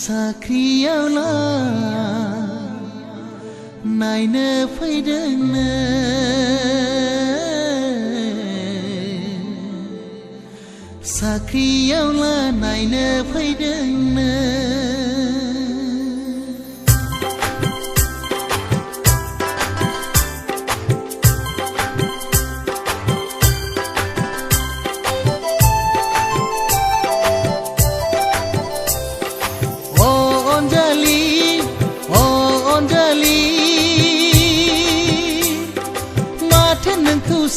साख्रियावला नायनो फैदोंनो साख्रियावला नायनो फैदोंनो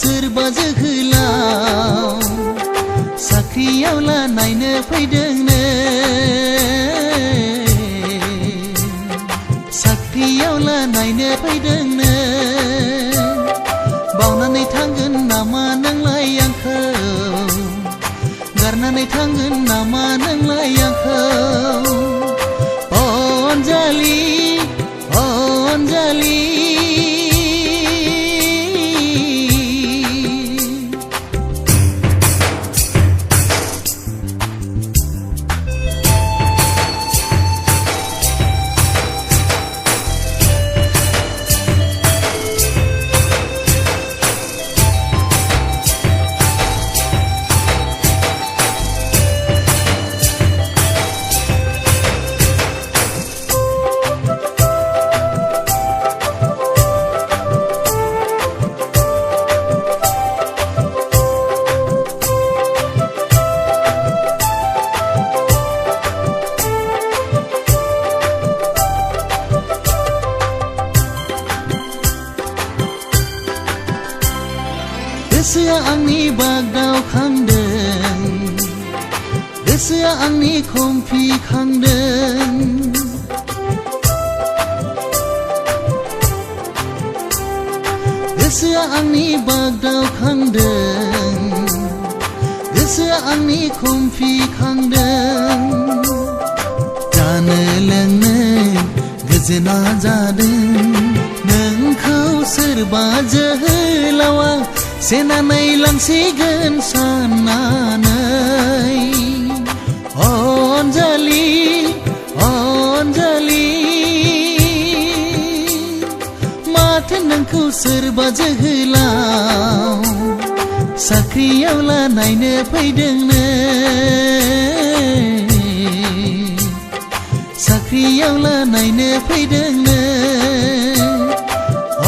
सोरबा जोहोलाव साख्रियावला नायनो फैदोंनो साख्रियावला नायनो फैदोंनो बावनानै थांगोन नामा नोंलाय आंखौ गारनानै थांगोन नामा नोंलाय आंखौ अनजालि अनजालि गोसोआ आंनि बागदाव खांदों गोसोआ आंनि खमफि खांदों गोसोआ आंनि बागदाव खांदों गोसोआ आंनि खमफि खांदों जानो लोंनो गोजोना जादों नोंखौ सोरबा जोहोलावा सेनानै लांसिगोन साननानै अनजालि अनजालि माथो नोंखौ सोरबा जोहोलाव साख्रियावला नायनो फैदोंनो साख्रियावला नायनो फैदोंनो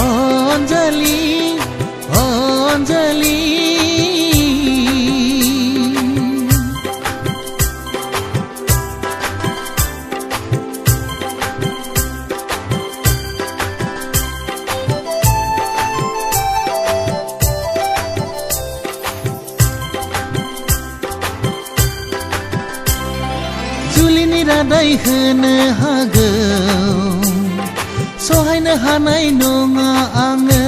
अनजालि अनजालि जुलिनि रादाय होनो हागौ सहायनो हानाय नङा आङो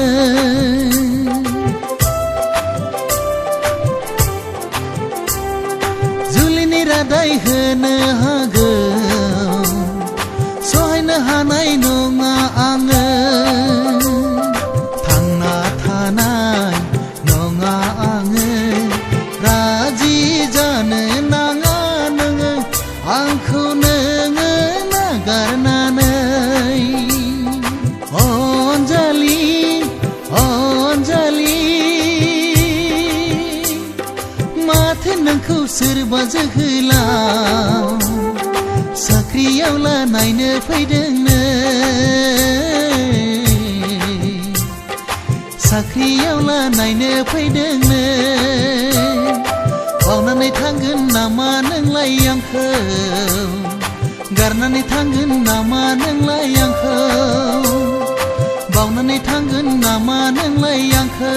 जुलिनि रादाय होनो हागौ सहायनो हानाय नङा आङो थांना थानाय नङा आङो राजि जानो नाङा नोङो आंखौ नोङो नागारनानै अनजालि अनजालि माथो नोंखौ सोरबा जोहोलाव साख्रियावला नायनो फैदोंनो साख्रियावला नायनो फैदोंनो बावनानै थांगोन नामा नोंलाय आंखौ गारनानै थांगोन नामा नोंलाय आंखौ बावनानै थांगोन नामा नोंलाय आंखौ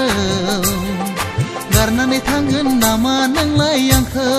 गारनानै थांगोन नामा नोंलाय आंखौ